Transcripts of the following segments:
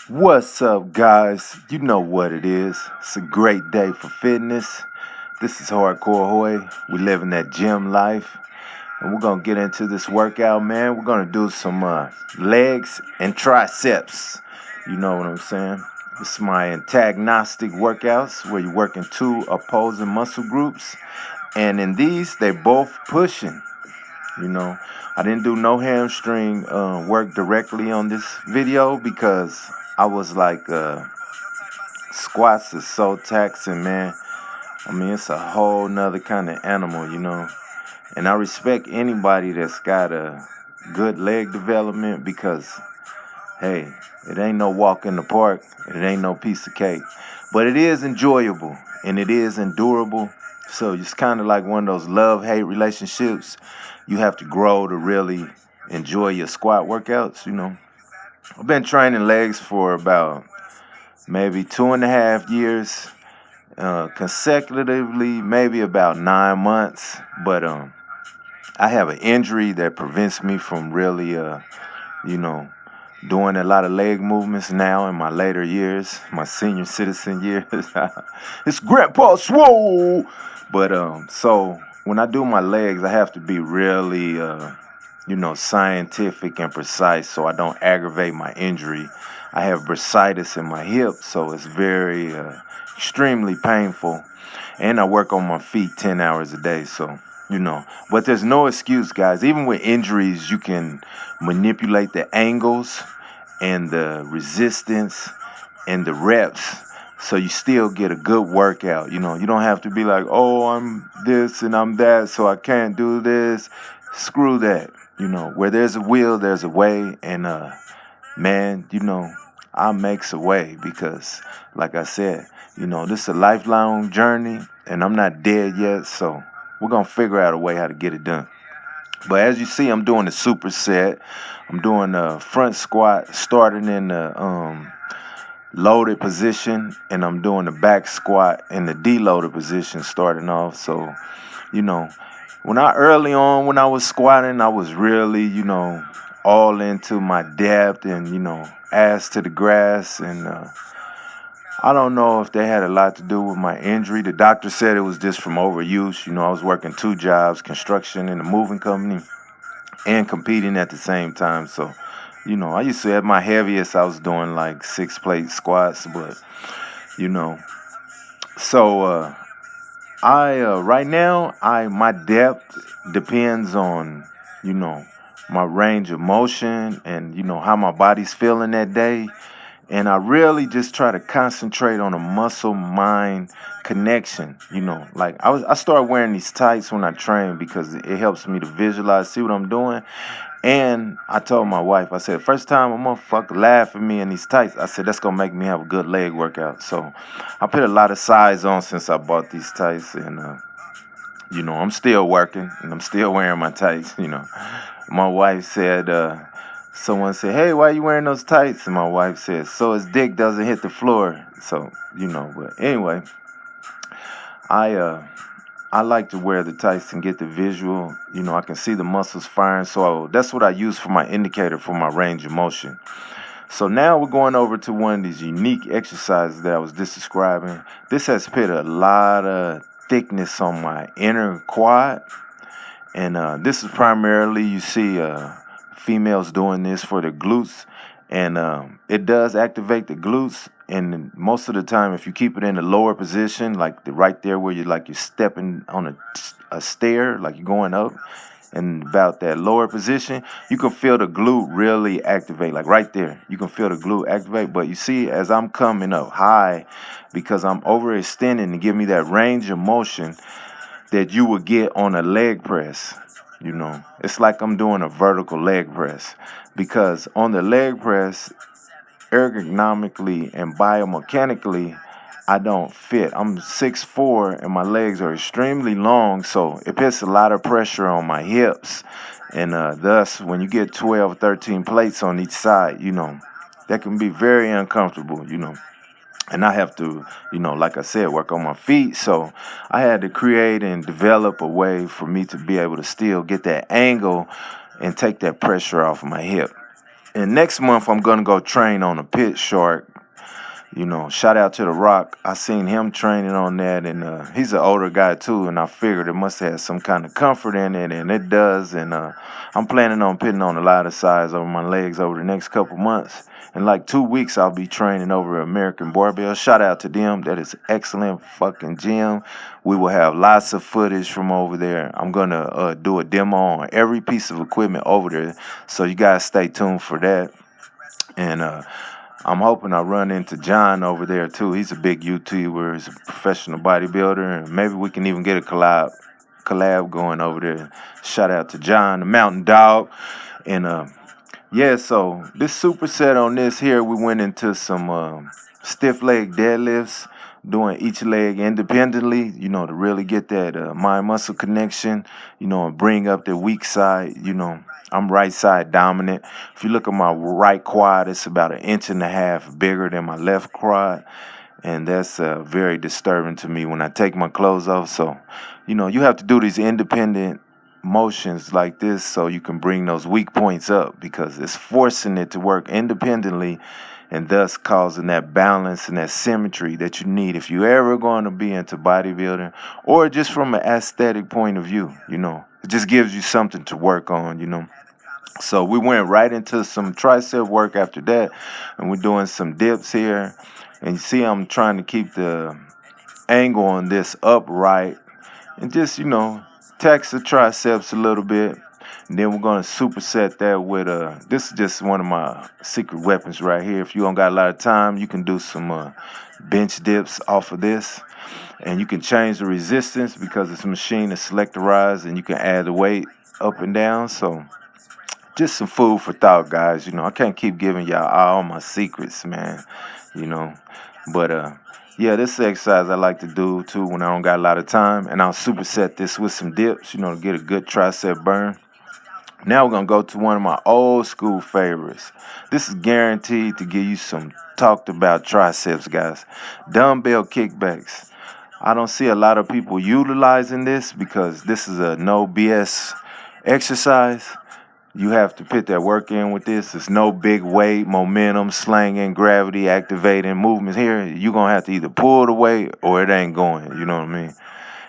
What's up, guys? You know what it is. It's a great day for fitness. This is Hardcore Hoy. We living that gym life, and we're gonna get into this workout, man. We're gonna do some legs and triceps. You know what I'm saying? This is my antagonistic workouts where you're working two opposing muscle groups, and in these, they both pushing. You know, I didn't do no hamstring work directly on this video because I was like, squats is so taxing, man. I mean, it's a whole nother kind of animal, you know. And I respect anybody that's got a good leg development because, hey, it ain't no walk in the park. It ain't no piece of cake. But it is enjoyable and it is endurable. So it's kind of like one of those love-hate relationships. You have to grow to really enjoy your squat workouts, you know. I've been training legs for about maybe 2.5 years, consecutively, maybe about 9 months. But I have an injury that prevents me from really, you know, doing a lot of leg movements now in my later years, my senior citizen years. It's Grandpa Swole. But so when I do my legs, I have to be really, scientific and precise so I don't aggravate my injury. I have bursitis in my hip, so it's very extremely painful. And I work on my feet 10 hours a day, so but there's no excuse, guys. Even with injuries, you can manipulate the angles and the resistance and the reps so you still get a good workout. You don't have to be like, oh, I'm this and I'm that, so I can't do this. Screw that. Where there's a will, there's a way. And man, I makes a way because, like I said, this is a lifelong journey and I'm not dead yet, so we're gonna figure out a way how to get it done. But as you see, I'm doing the superset. I'm doing a front squat starting in the loaded position, and I'm doing the back squat in the deloaded position starting off. So, you know, when I was squatting, I was really, all into my depth and, ass to the grass. And I don't know if they had a lot to do with my injury. The doctor said it was just from overuse. I was working two jobs, construction in a moving company and competing at the same time. So, I used to, at my heaviest, I was doing like 6 plate squats, but, you know, so I right now, my depth depends on, you know, my range of motion and, how my body's feeling that day. And I really just try to concentrate on a muscle mind connection. Like I started wearing these tights when I train because it helps me to visualize, see what I'm doing. And I told my wife, I said, first time a motherfucker laugh at me in these tights, I said, that's going to make me have a good leg workout. So I put a lot of size on since I bought these tights. And, I'm still working and I'm still wearing my tights. My wife said, someone said, hey, why are you wearing those tights? And my wife said, so his dick doesn't hit the floor. So, but anyway, I, uh, I like to wear the tights and get the visual. I can see the muscles firing. So that's what I use for my indicator for my range of motion. So now we're going over to one of these unique exercises that I was just describing. This has put a lot of thickness on my inner quad. And this is primarily, you see females doing this for their glutes. And it does activate the glutes. And most of the time, if you keep it in the lower position, like right there where you're stepping on a stair, like you're going up, and about that lower position, you can feel the glute really activate, like right there. You can feel the glute activate. But you see, as I'm coming up high, because I'm overextending to give me that range of motion that you would get on a leg press. It's like I'm doing a vertical leg press because on the leg press, ergonomically and biomechanically, I don't fit. I'm 6'4" and my legs are extremely long, so it puts a lot of pressure on my hips. And thus, when you get 12 or 13 plates on each side, that can be very uncomfortable. And I have to, like I said, work on my feet. So I had to create and develop a way for me to be able to still get that angle and take that pressure off my hip. And next month I'm gonna go train on a pit shark. Shout out to The Rock. I seen him training on that, and he's an older guy too, and I figured it must have some kind of comfort in it, and it does. And I'm planning on putting on a lot of size over my legs over the next couple months. In like 2 weeks, I'll be training over American Barbell. Shout out to them. That is excellent fucking gym. We will have lots of footage from over there. I'm gonna do a demo on every piece of equipment over there, so you guys stay tuned for that. And I'm hoping I run into John over there too. He's a big YouTuber. He's a professional bodybuilder, and maybe we can even get a collab going over there. Shout out to John, the Mountain Dog, and yeah. So this superset on this here, we went into some stiff leg deadlifts, doing each leg independently. To really get that mind muscle connection. And bring up the weak side. I'm right side dominant. If you look at my right quad, it's about 1.5 inches bigger than my left quad. And that's very disturbing to me when I take my clothes off. So, you have to do these independent motions like this so you can bring those weak points up, because it's forcing it to work independently and thus causing that balance and that symmetry that you need if you ever going to be into bodybuilding, or just from an aesthetic point of view. It just gives you something to work on. So we went right into some tricep work after that, and we're doing some dips here. And you see I'm trying to keep the angle on this upright and just, tax the triceps a little bit. And then we're going to superset that with, this is just one of my secret weapons right here. If you don't got a lot of time, you can do some bench dips off of this. And you can change the resistance because it's a machine that's selectorized, and you can add the weight up and down. So just some food for thought, guys. I can't keep giving y'all all my secrets, man. You know, but yeah, this exercise I like to do too when I don't got a lot of time, and I'll superset this with some dips, to get a good tricep burn. Now we're gonna go to one of my old school favorites. This is guaranteed to give you some talked about triceps, guys. Dumbbell kickbacks. I don't see a lot of people utilizing this because this is a no BS exercise. You have to put that work in with this. There's no big weight, momentum, slanging, gravity, activating movements here. You're going to have to either pull the weight or it ain't going. You know what I mean?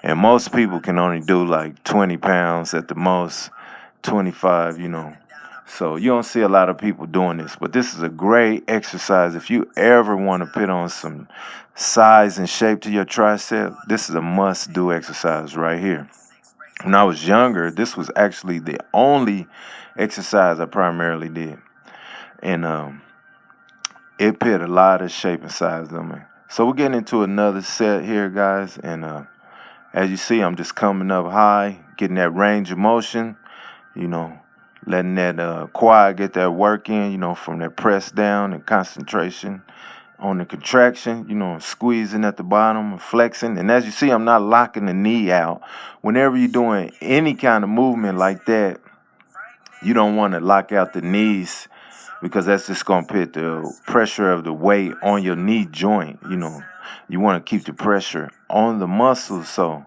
And most people can only do like 20 pounds at the most, 25. So you don't see a lot of people doing this. But this is a great exercise. If you ever want to put on some size and shape to your tricep, this is a must-do exercise right here. When I was younger, this was actually the only exercise I primarily did. And it put a lot of shape and size on me. So we're getting into another set here, guys. And as you see, I'm just coming up high, getting that range of motion, letting that quad get that work in, from that press down and concentration on the contraction, squeezing at the bottom, flexing. And as you see, I'm not locking the knee out. Whenever you're doing any kind of movement like that, you don't want to lock out the knees, because that's just going to put the pressure of the weight on your knee joint. You want to keep the pressure on the muscles. So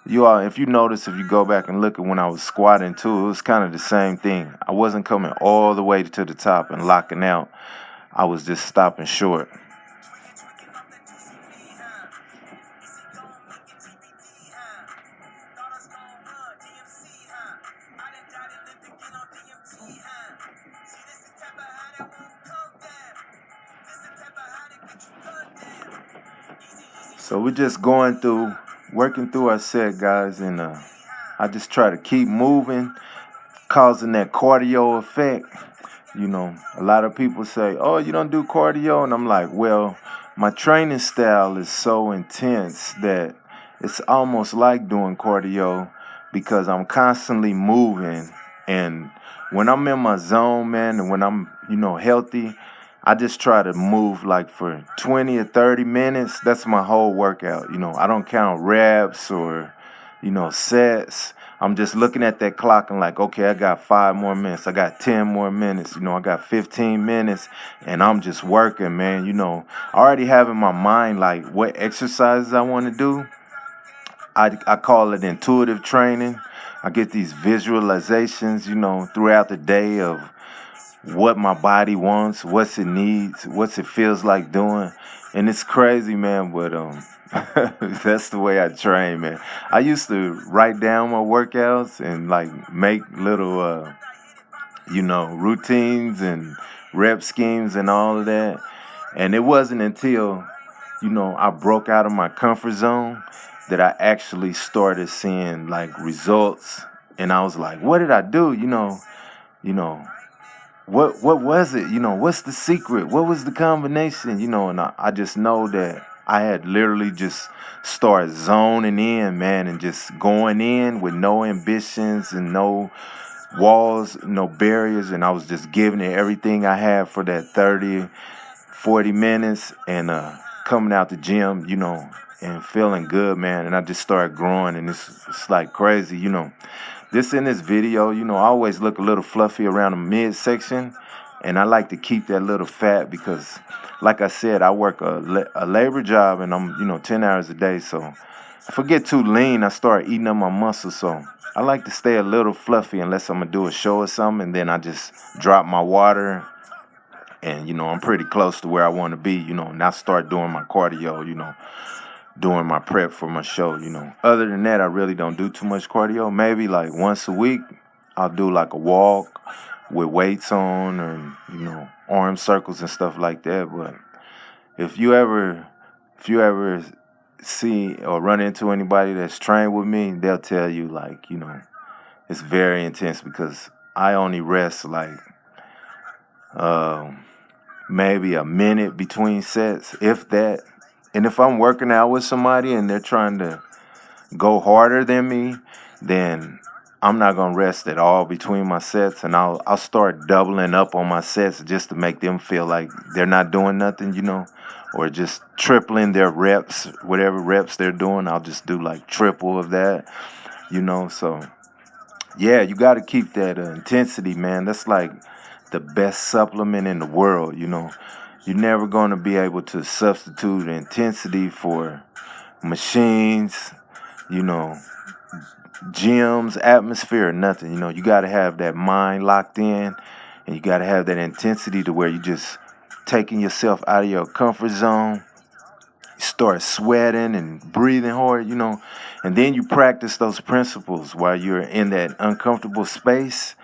if you notice, if you go back and look at when I was squatting too, it was kind of the same thing. I wasn't coming all the way to the top and locking out. I was just stopping short. So we're just working through our set, guys, and I just try to keep moving, causing that cardio effect. A lot of people say, oh, you don't do cardio? And I'm like, well, my training style is so intense that it's almost like doing cardio, because I'm constantly moving. And when I'm in my zone, man, and when I'm, healthy, I just try to move like for 20 or 30 minutes. That's my whole workout. I don't count reps or, sets. I'm just looking at that clock and like, okay, I got 5 more minutes. I got 10 more minutes. I got 15 minutes, and I'm just working, man. I already have in my mind like what exercises I want to do. I call it intuitive training. I get these visualizations, throughout the day of what my body wants, what's it needs, what's it feels like doing. And it's crazy, man, but that's the way I train, man. I used to write down my workouts and like make little routines and rep schemes and all of that. And it wasn't until, I broke out of my comfort zone that I actually started seeing like results. And I was like, what did I do? You know, what was it? What's the secret? What was the combination? And I just know that I had literally just started zoning in, man, and just going in with no ambitions and no walls, no barriers, and I was just giving it everything I had for that 30, 40 minutes and coming out the gym, and feeling good, man. And I just started growing, and it's like crazy. This in this video, I always look a little fluffy around the midsection, and I like to keep that little fat because, like I said, I work a labor job, and I'm 10 hours a day. So if I get too lean, I start eating up my muscles. So I like to stay a little fluffy unless I'm gonna do a show or something, and then I just drop my water, and I'm pretty close to where I want to be. And I start doing my cardio. Doing my prep for my show. Other than that, I really don't do too much cardio. Maybe like once a week, I'll do like a walk with weights on, or arm circles and stuff like that. But if you ever see or run into anybody that's trained with me, they'll tell you like, it's very intense because I only rest like maybe a minute between sets, if that. And if I'm working out with somebody and they're trying to go harder than me, then I'm not gonna rest at all between my sets, and I'll start doubling up on my sets just to make them feel like they're not doing nothing, or just tripling their reps, whatever reps they're doing. I'll just do like triple of that, So yeah, you got to keep that intensity, man. That's like the best supplement in the world. You're never gonna be able to substitute intensity for machines, you know, gyms, atmosphere, nothing. You got to have that mind locked in, and you got to have that intensity to where you just taking yourself out of your comfort zone, start sweating and breathing hard, and then you practice those principles while you're in that uncomfortable space.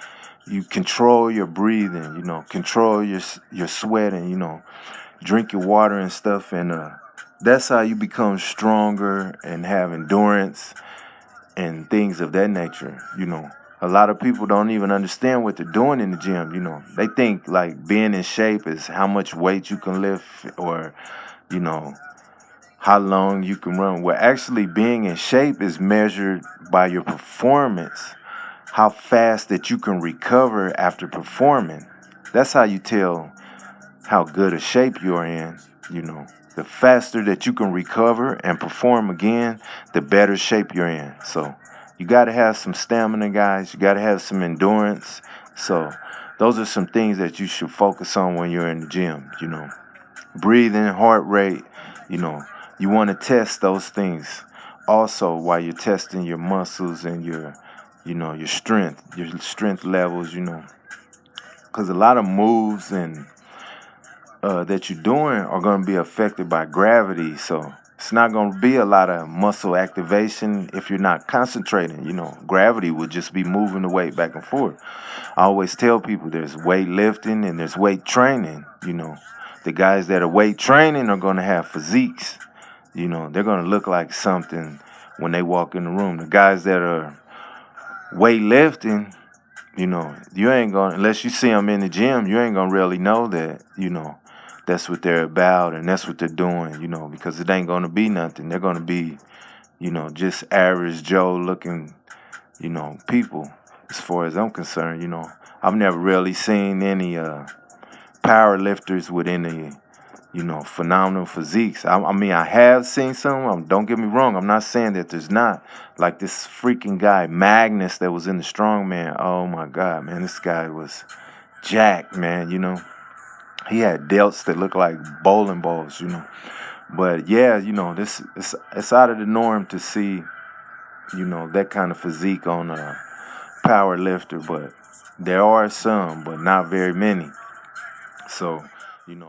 You control your breathing, control your sweating, drink your water and stuff, and that's how you become stronger and have endurance and things of that nature. A lot of people don't even understand what they're doing in the gym. They think like being in shape is how much weight you can lift, or you know how long you can run. Well, actually being in shape is measured by your performance, how fast that you can recover after performing. That's how you tell how good a shape you're in. The faster that you can recover and perform again, the better shape you're in. So you got to have some stamina, guys. You got to have some endurance. So those are some things that you should focus on when you're in the gym. Breathing, heart rate. You want to test those things also while you're testing your muscles and your strength levels. Because a lot of moves and that you're doing are going to be affected by gravity. So it's not going to be a lot of muscle activation if you're not concentrating. Gravity will just be moving the weight back and forth. I always tell people there's weight lifting and there's weight training. The guys that are weight training are going to have physiques. They're going to look like something when they walk in the room. The guys that are weight lifting, you ain't going to, unless you see them in the gym, you ain't going to really know that, that's what they're about and that's what they're doing, because it ain't going to be nothing. They're going to be, just average Joe looking, people, as far as I'm concerned. I've never really seen any power lifters with any, phenomenal physiques. I mean, I have seen some. Don't get me wrong. I'm not saying that there's not. Like this freaking guy, Magnus, that was in the strongman. Oh, my God, man. This guy was jacked, man, He had delts that looked like bowling balls, But, yeah, this it's out of the norm to see, that kind of physique on a power lifter. But There are some, but not very many. So